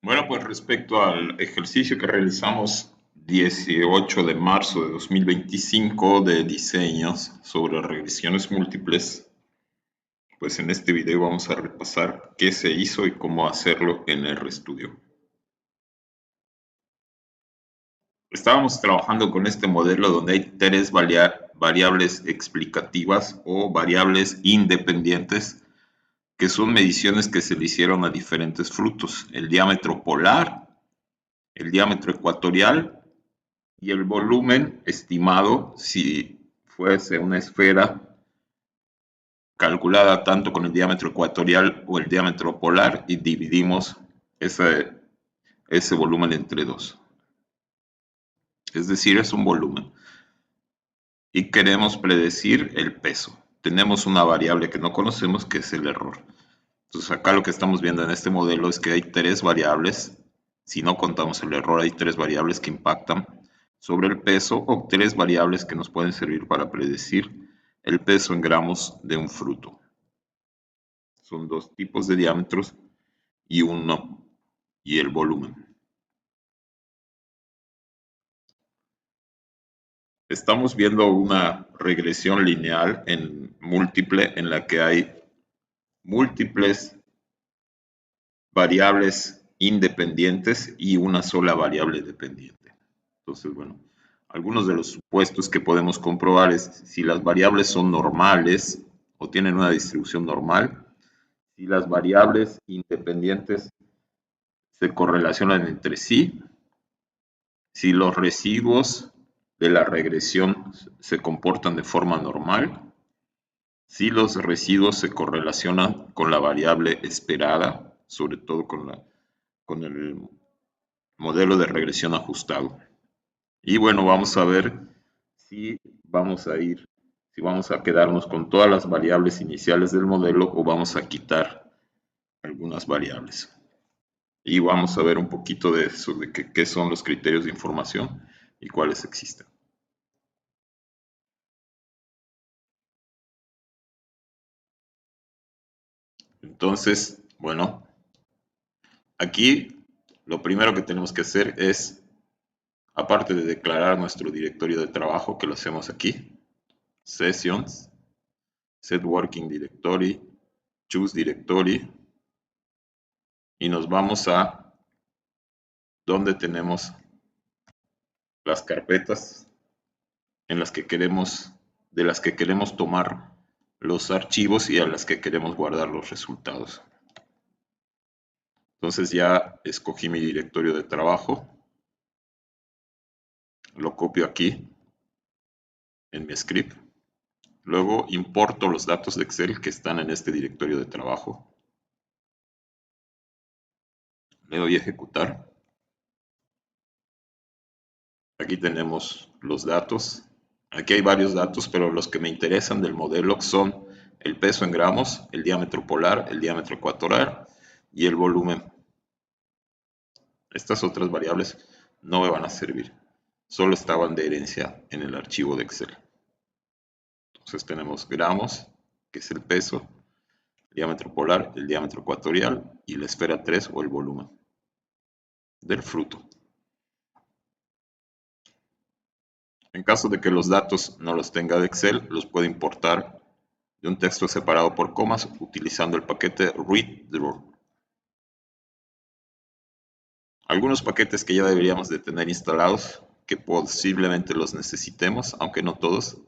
Bueno, pues respecto al ejercicio que realizamos 18 de marzo de 2025 de diseños sobre regresiones múltiples, pues en este video vamos a repasar qué se hizo y cómo hacerlo en RStudio. Estábamos trabajando con este modelo donde hay tres variables explicativas o variables independientes que son mediciones que se le hicieron a diferentes frutos: el diámetro polar, el diámetro ecuatorial y el volumen estimado si fuese una esfera calculada tanto con el diámetro ecuatorial o el diámetro polar, y dividimos ese volumen entre dos. Es decir, es un volumen. Y queremos predecir el peso. Tenemos una variable que no conocemos, que es el error. Entonces acá lo que estamos viendo en este modelo es que hay tres variables. Si no contamos el error, hay tres variables que impactan sobre el peso, o tres variables que nos pueden servir para predecir el peso en gramos de un fruto. Son dos tipos de diámetros y el volumen. Estamos viendo una regresión lineal en múltiple en la que hay múltiples variables independientes y una sola variable dependiente. Entonces, bueno, algunos de los supuestos que podemos comprobar es si las variables son normales o tienen una distribución normal, si las variables independientes se correlacionan entre sí, si los residuos de la regresión se comportan de forma normal, si los residuos se correlacionan con la variable esperada, sobre todo con el modelo de regresión ajustado. Y bueno, vamos a ver si vamos a quedarnos con todas las variables iniciales del modelo o vamos a quitar algunas variables. Y vamos a ver un poquito de eso, de qué son los criterios de información y cuáles existen. Entonces, bueno, aquí lo primero que tenemos que hacer es, aparte de declarar nuestro directorio de trabajo, que lo hacemos aquí, Sessions, Set Working Directory, Choose Directory, y nos vamos a donde tenemos las carpetas de las que queremos tomar los archivos y a las que queremos guardar los resultados. Entonces ya escogí mi directorio de trabajo, lo copio aquí en mi script, luego importo los datos de Excel que están en este directorio de trabajo, le doy a ejecutar. Aquí tenemos los datos. Aquí hay varios datos, pero los que me interesan del modelo son el peso en gramos, el diámetro polar, el diámetro ecuatorial y el volumen. Estas otras variables no me van a servir. Solo estaban de herencia en el archivo de Excel. Entonces tenemos gramos, que es el peso, el diámetro polar, el diámetro ecuatorial y la esfera 3 o el volumen del fruto. En caso de que los datos no los tenga de Excel, los puedo importar de un texto separado por comas utilizando el paquete readdraw. Algunos paquetes que ya deberíamos de tener instalados, que posiblemente los necesitemos, aunque no todos: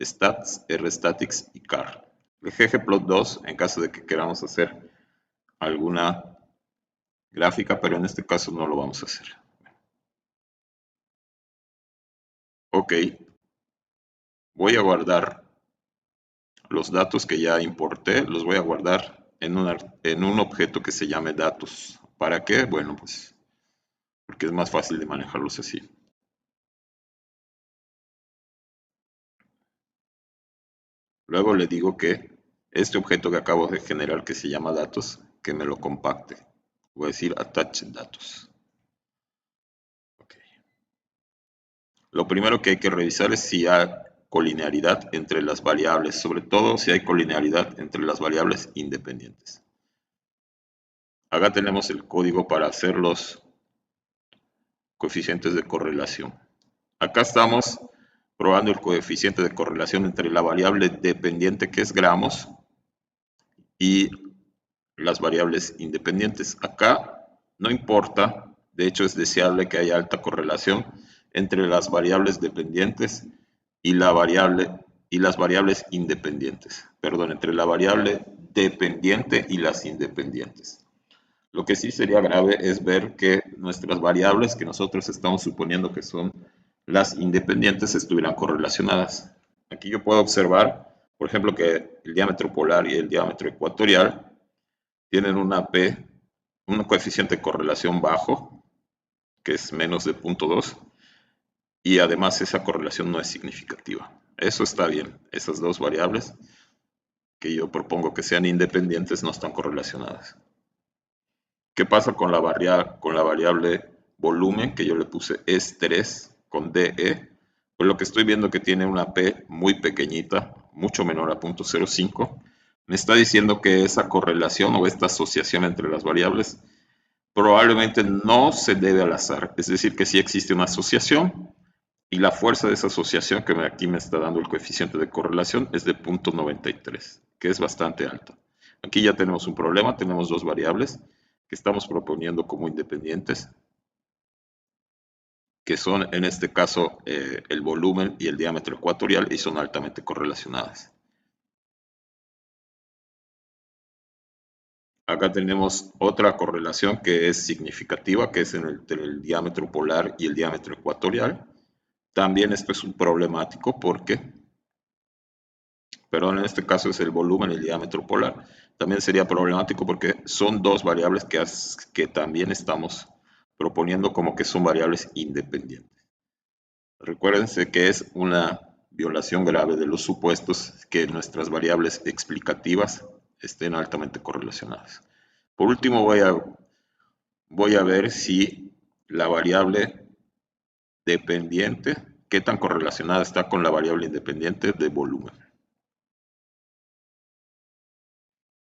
stats, rstatics y car. El ggplot2 en caso de que queramos hacer alguna gráfica, pero en este caso no lo vamos a hacer. Ok, voy a guardar los datos que ya importé, los voy a guardar en un objeto que se llame datos. ¿Para qué? Bueno, pues porque es más fácil de manejarlos así. Luego le digo que este objeto que acabo de generar, que se llama datos, que me lo compacte. Voy a decir attach datos. Okay. Lo primero que hay que revisar es si hay colinealidad entre las variables, sobre todo si hay colinealidad entre las variables independientes. Acá tenemos el código para hacer los coeficientes de correlación. Acá estamos probando el coeficiente de correlación entre la variable dependiente, que es gramos, y las variables independientes. Acá no importa, de hecho es deseable que haya alta correlación entre las variables dependientes y las variables independientes. Perdón, entre la variable dependiente y las independientes. Lo que sí sería grave es ver que nuestras variables que nosotros estamos suponiendo que son las independientes estuvieran correlacionadas. Aquí yo puedo observar, por ejemplo, que el diámetro polar y el diámetro ecuatorial tienen un coeficiente de correlación bajo, que es menos de 0.2, y además esa correlación no es significativa. Eso está bien, esas dos variables que yo propongo que sean independientes no están correlacionadas. ¿Qué pasa con la variable volumen, que yo le puse es3 con DE? Pues lo que estoy viendo que tiene una P muy pequeñita, mucho menor a 0.05. Me está diciendo que esa correlación o esta asociación entre las variables probablemente no se debe al azar. Es decir, que sí existe una asociación y la fuerza de esa asociación que aquí me está dando el coeficiente de correlación es de 0.93, que es bastante alta. Aquí ya tenemos un problema, tenemos dos variables que estamos proponiendo como independientes, que son en este caso el volumen y el diámetro ecuatorial, y son altamente correlacionadas. Acá tenemos otra correlación que es significativa, que es entre el diámetro polar y el diámetro ecuatorial. También esto es un problemático porque, perdón, en este caso es el volumen y el diámetro polar. También sería problemático porque son dos variables que también estamos proponiendo como que son variables independientes. Recuérdense que es una violación grave de los supuestos que nuestras variables explicativas estén altamente correlacionadas. Por último, voy a ver si la variable dependiente, qué tan correlacionada está con la variable independiente de volumen.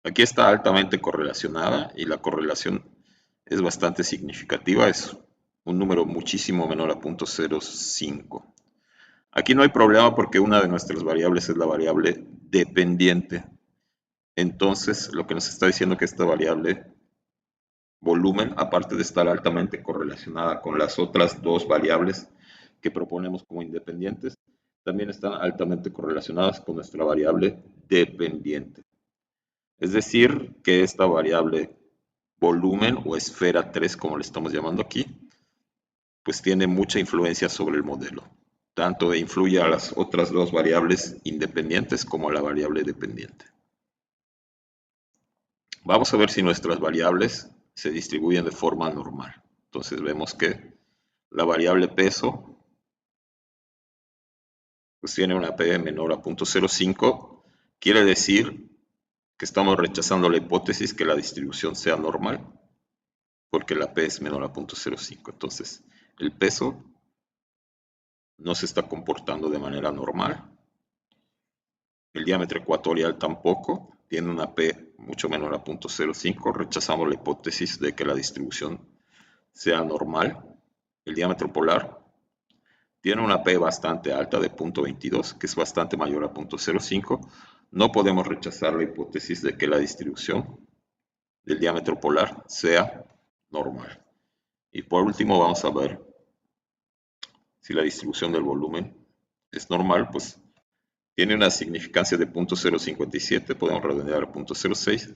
Aquí está altamente correlacionada y la correlación es bastante significativa, es un número muchísimo menor a 0.05. Aquí no hay problema porque una de nuestras variables es la variable dependiente. Entonces, lo que nos está diciendo que esta variable volumen, aparte de estar altamente correlacionada con las otras dos variables que proponemos como independientes, también están altamente correlacionadas con nuestra variable dependiente. Es decir, que esta variable volumen o esfera 3, como le estamos llamando aquí, pues tiene mucha influencia sobre el modelo. Tanto influye a las otras dos variables independientes como a la variable dependiente. Vamos a ver si nuestras variables se distribuyen de forma normal. Entonces vemos que la variable peso pues tiene una P menor a 0.05. Quiere decir que estamos rechazando la hipótesis que la distribución sea normal, porque la P es menor a 0.05. Entonces el peso no se está comportando de manera normal. El diámetro ecuatorial tampoco, tiene una P mucho menor a 0.05, rechazamos la hipótesis de que la distribución sea normal. El diámetro polar tiene una P bastante alta de 0.22, que es bastante mayor a 0.05. No podemos rechazar la hipótesis de que la distribución del diámetro polar sea normal. Y por último vamos a ver si la distribución del volumen es normal, pues tiene una significancia de 0.057, podemos redondear a 0.06,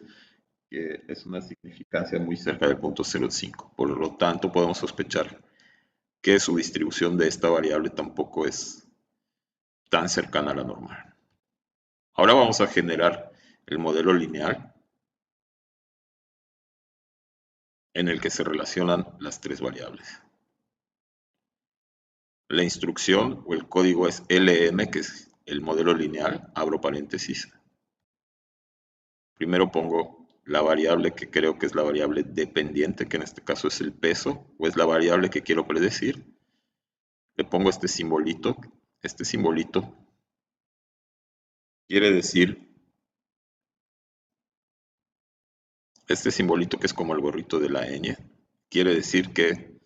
que es una significancia muy cerca del 0.05. Por lo tanto, podemos sospechar que su distribución de esta variable tampoco es tan cercana a la normal. Ahora vamos a generar el modelo lineal en el que se relacionan las tres variables. La instrucción o el código es LM, que es el modelo lineal, abro paréntesis. Primero pongo la variable que creo que es la variable dependiente, que en este caso es el peso, o es la variable que quiero predecir. Le pongo este simbolito. Este simbolito quiere decir Este simbolito que es como el gorrito de la ñ, quiere decir que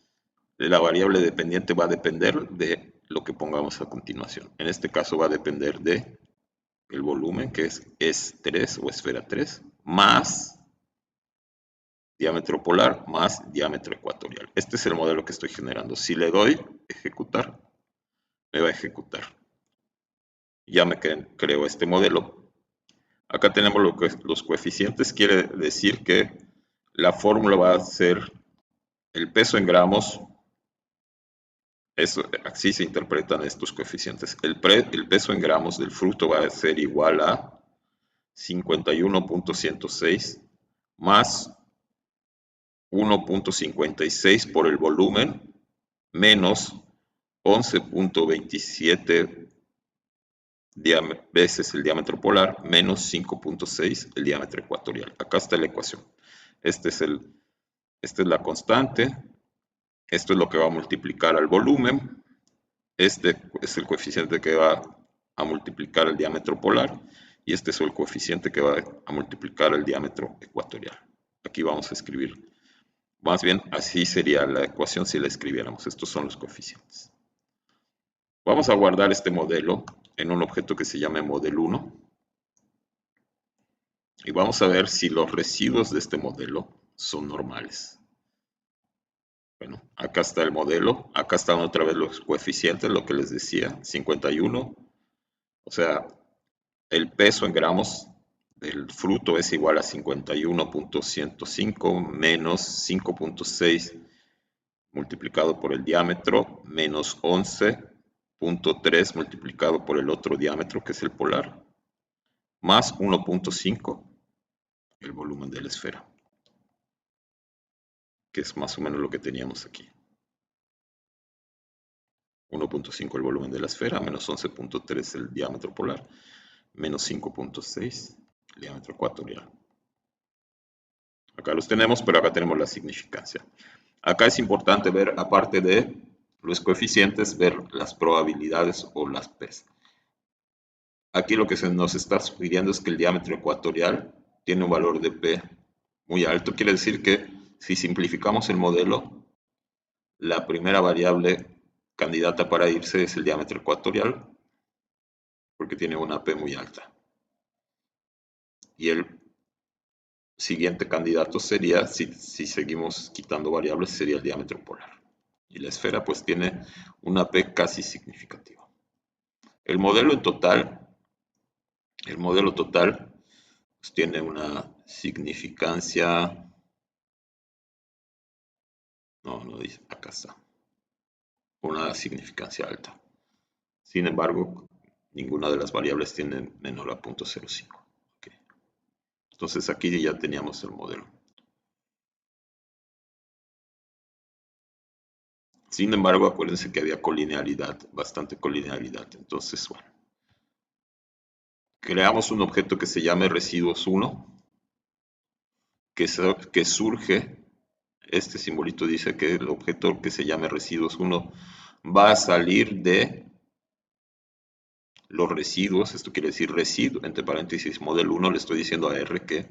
la variable dependiente va a depender de lo que pongamos a continuación. En este caso va a depender de el volumen, que es 3 o esfera 3, más diámetro polar más diámetro ecuatorial. Este es el modelo que estoy generando. Si le doy ejecutar, me va a ejecutar. Ya me creo este modelo. Acá tenemos los coeficientes, quiere decir que la fórmula va a ser el peso en gramos. Eso, así se interpretan estos coeficientes. El peso en gramos del fruto va a ser igual a 51.106 más 1.56 por el volumen menos 11.27 veces el diámetro polar menos 5.6 el diámetro ecuatorial. Acá está la ecuación. Esta es la constante. Esto es lo que va a multiplicar al volumen. Este es el coeficiente que va a multiplicar el diámetro polar. Y este es el coeficiente que va a multiplicar el diámetro ecuatorial. Aquí vamos a escribir. Más bien, así sería la ecuación si la escribiéramos. Estos son los coeficientes. Vamos a guardar este modelo en un objeto que se llame modelo 1. Y vamos a ver si los residuos de este modelo son normales. Bueno, acá está el modelo. Acá están otra vez los coeficientes, lo que les decía, 51. O sea, el peso en gramos del fruto es igual a 51.105 menos 5.6 multiplicado por el diámetro menos 11.3 multiplicado por el otro diámetro que es el polar más 1.5 el volumen de la esfera, que es más o menos lo que teníamos aquí. 1.5 el volumen de la esfera menos 11.3 el diámetro polar menos 5.6 el diámetro ecuatorial. Acá los tenemos, pero acá tenemos la significancia. Acá es importante ver, aparte de los coeficientes, ver las probabilidades o las P's. Aquí lo que se nos está sugiriendo es que el diámetro ecuatorial tiene un valor de P muy alto. Quiere decir que si simplificamos el modelo, la primera variable candidata para irse es el diámetro ecuatorial, porque tiene una P muy alta. Y el siguiente candidato sería, si seguimos quitando variables, sería el diámetro polar. Y la esfera pues tiene una P casi significativa. El modelo total pues, tiene una significancia, no dice, acá está, una significancia alta. Sin embargo, ninguna de las variables tiene menor a 0.05. Okay. Entonces aquí ya teníamos el modelo. Sin embargo, acuérdense que había colinealidad, bastante colinealidad. Entonces, bueno, creamos un objeto que se llame residuos 1, que surge, este simbolito dice que el objeto que se llame residuos 1 va a salir de los residuos, esto quiere decir residuo, entre paréntesis, modelo 1, le estoy diciendo a R que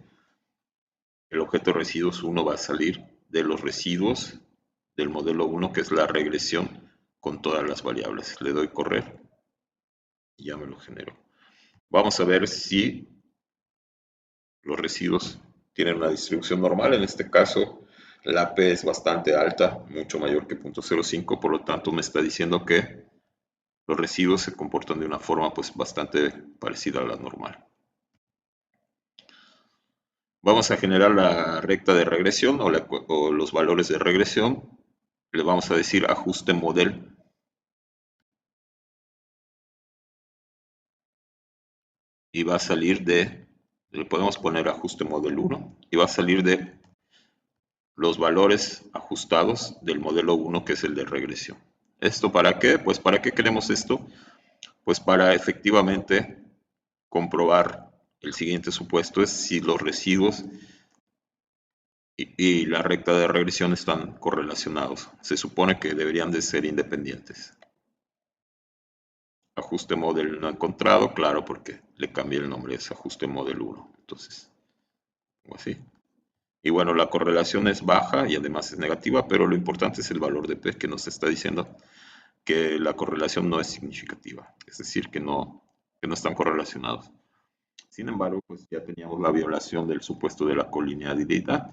el objeto residuos 1 va a salir de los residuos del modelo 1, que es la regresión con todas las variables. Le doy correr y ya me lo genero. Vamos a ver si los residuos tienen una distribución normal. En este caso, la P es bastante alta, mucho mayor que 0.05, por lo tanto me está diciendo que los residuos se comportan de una forma pues bastante parecida a la normal. Vamos a generar la recta de regresión o los valores de regresión. Le vamos a decir ajuste model. Y va a salir le podemos poner ajuste model 1 y va a salir de los valores ajustados del modelo 1 que es el de regresión. ¿Esto para qué? Pues ¿para qué queremos esto? Pues para efectivamente comprobar el siguiente supuesto es si los residuos y la recta de regresión están correlacionados. Se supone que deberían de ser independientes. Ajuste model no encontrado, claro, porque le cambié el nombre, es ajuste model 1. Entonces, o así. Y bueno, la correlación es baja y además es negativa, pero lo importante es el valor de P que nos está diciendo que la correlación no es significativa, es decir, que no están correlacionados. Sin embargo, pues ya teníamos la violación del supuesto de la colinealidad.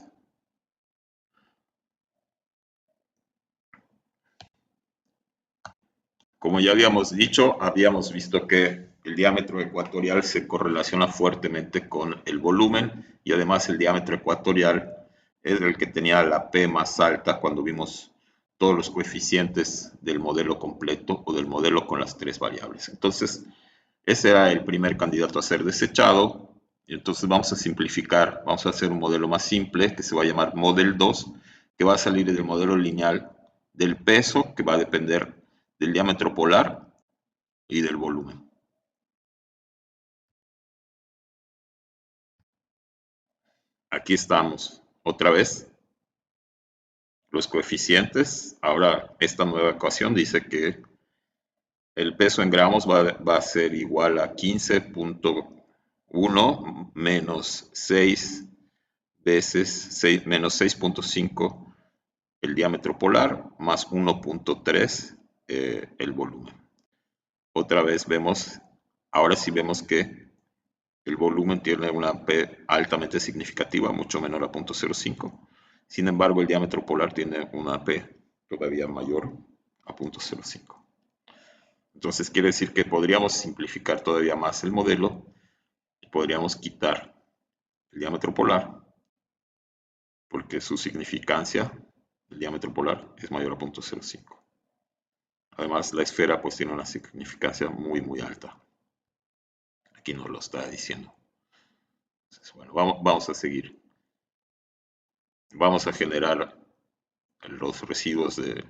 Como ya habíamos dicho, habíamos visto que el diámetro ecuatorial se correlaciona fuertemente con el volumen y además el diámetro ecuatorial es el que tenía la P más alta cuando vimos todos los coeficientes del modelo completo o del modelo con las tres variables. Entonces, ese era el primer candidato a ser desechado. Y entonces vamos a simplificar, vamos a hacer un modelo más simple que se va a llamar Model 2, que va a salir del modelo lineal del peso, que va a depender del diámetro polar y del volumen. Aquí estamos, otra vez, los coeficientes. Ahora, esta nueva ecuación dice que el peso en gramos va a ser igual a 15.1 menos 6 veces 6, menos 6.5 el diámetro polar más 1.3 el volumen. Otra vez vemos, ahora sí vemos que el volumen tiene una P altamente significativa, mucho menor a 0.05. Sin embargo, el diámetro polar tiene una P todavía mayor a 0.05. Entonces quiere decir que podríamos simplificar todavía más el modelo y podríamos quitar el diámetro polar porque su significancia, el diámetro polar, es mayor a 0.05. Además, la esfera pues tiene una significancia muy, muy alta. Aquí nos lo está diciendo. Entonces, bueno, vamos a seguir. Vamos a generar los residuos de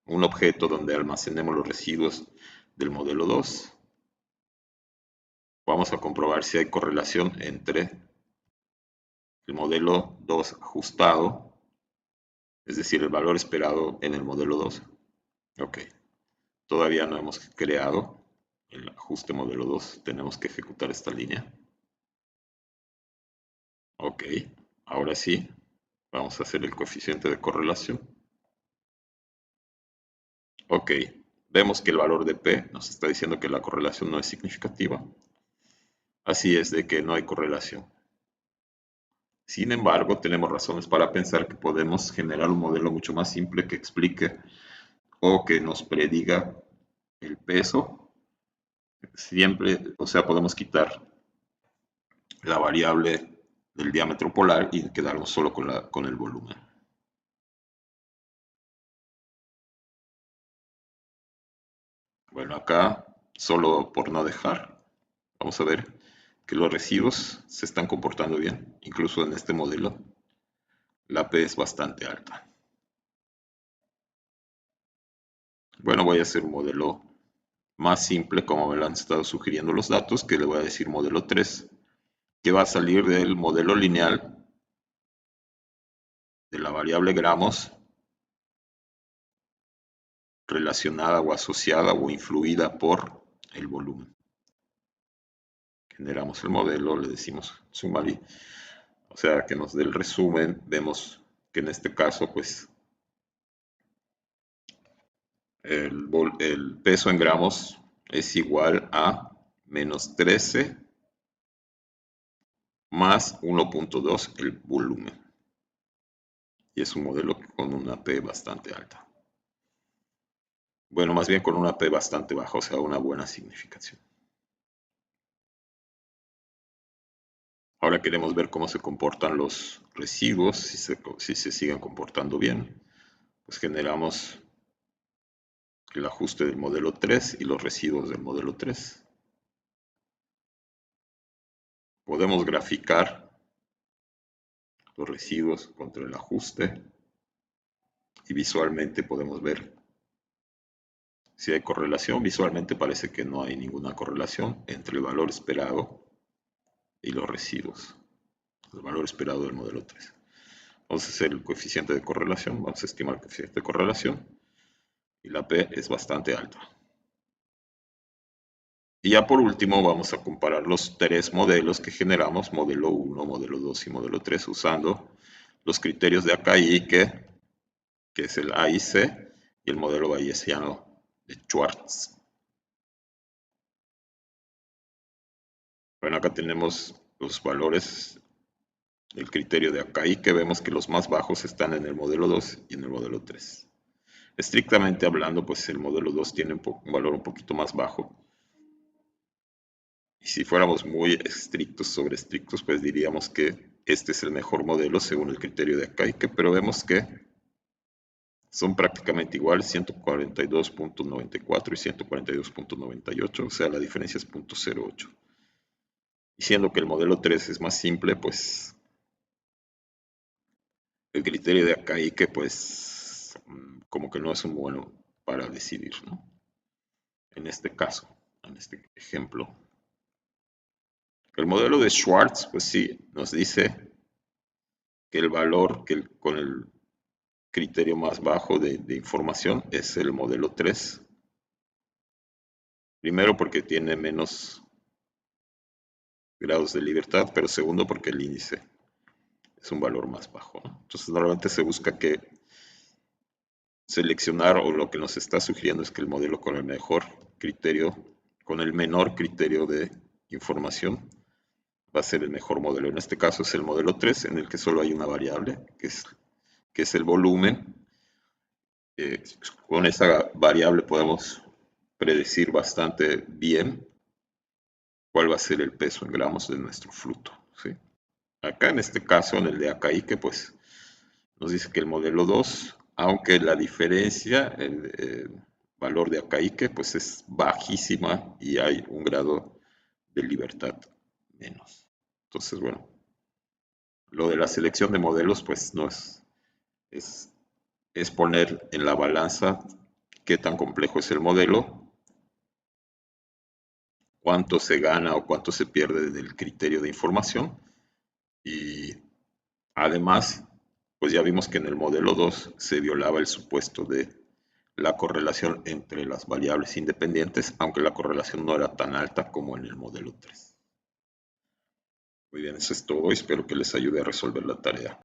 un objeto donde almacenemos los residuos del modelo 2. Vamos a comprobar si hay correlación entre el modelo 2 ajustado, es decir, el valor esperado en el modelo 2. Ok, todavía no hemos creado el ajuste modelo 2, tenemos que ejecutar esta línea. Ok, ahora sí, vamos a hacer el coeficiente de correlación. Ok, vemos que el valor de P nos está diciendo que la correlación no es significativa. Así es de que no hay correlación. Sin embargo, tenemos razones para pensar que podemos generar un modelo mucho más simple que explique o que nos prediga el peso. Siempre, o sea, podemos quitar la variable del diámetro polar y quedarnos solo con el volumen. Bueno, acá, solo por no dejar, vamos a ver que los residuos se están comportando bien. Incluso en este modelo, la P es bastante alta. Bueno, voy a hacer un modelo más simple, como me lo han estado sugiriendo los datos, que le voy a decir modelo 3, que va a salir del modelo lineal de la variable gramos relacionada o asociada o influida por el volumen. Generamos el modelo, le decimos summary, o sea que nos dé el resumen. Vemos que en este caso pues el peso en gramos es igual a menos 13 más 1.2 el volumen. Y es un modelo con una P bastante alta. Bueno, más bien con una P bastante baja, o sea, una buena significación. Ahora queremos ver cómo se comportan los residuos, si se siguen comportando bien. Pues generamos el ajuste del modelo 3 y los residuos del modelo 3. Podemos graficar los residuos contra el ajuste y visualmente podemos ver si hay correlación. Visualmente parece que no hay ninguna correlación entre el valor esperado y los residuos. El valor esperado del modelo 3. Vamos a hacer el coeficiente de correlación, vamos a estimar el coeficiente de correlación y la P es bastante alta. Y ya por último vamos a comparar los tres modelos que generamos, modelo 1, modelo 2 y modelo 3, usando los criterios de Akaike, que es el A y C, y el modelo bayesiano de Schwartz. Bueno, acá tenemos los valores del criterio de Akaike. Vemos que los más bajos están en el modelo 2 y en el modelo 3. Estrictamente hablando, pues el modelo 2 tiene un valor un poquito más bajo. Y si fuéramos muy estrictos sobre estrictos, pues diríamos que este es el mejor modelo según el criterio de Akaike, pero vemos que son prácticamente iguales, 142.94 y 142.98, o sea, la diferencia es 0.08. Y siendo que el modelo 3 es más simple, pues el criterio de Akaike, pues como que no es un bueno para decidir, ¿no? En este caso, en este ejemplo. El modelo de Schwartz, pues sí, nos dice que el valor con el criterio más bajo de información es el modelo 3. Primero porque tiene menos grados de libertad, pero segundo porque el índice es un valor más bajo, ¿no? Entonces normalmente se busca que seleccionar, o lo que nos está sugiriendo es que el modelo con el mejor criterio, con el menor criterio de información, va a ser el mejor modelo. En este caso es el modelo 3, en el que solo hay una variable, que es el volumen. Con esa variable podemos predecir bastante bien cuál va a ser el peso en gramos de nuestro fruto, ¿sí? Acá en este caso, en el de Akaike, pues nos dice que el modelo 2, aunque la diferencia, el valor de Akaike, pues es bajísima y hay un grado de libertad menos. Entonces, bueno, lo de la selección de modelos, pues no es poner en la balanza qué tan complejo es el modelo, cuánto se gana o cuánto se pierde del criterio de información, y además, pues ya vimos que en el modelo 2 se violaba el supuesto de la correlación entre las variables independientes, aunque la correlación no era tan alta como en el modelo 3. Muy bien, eso es todo. Espero que les ayude a resolver la tarea.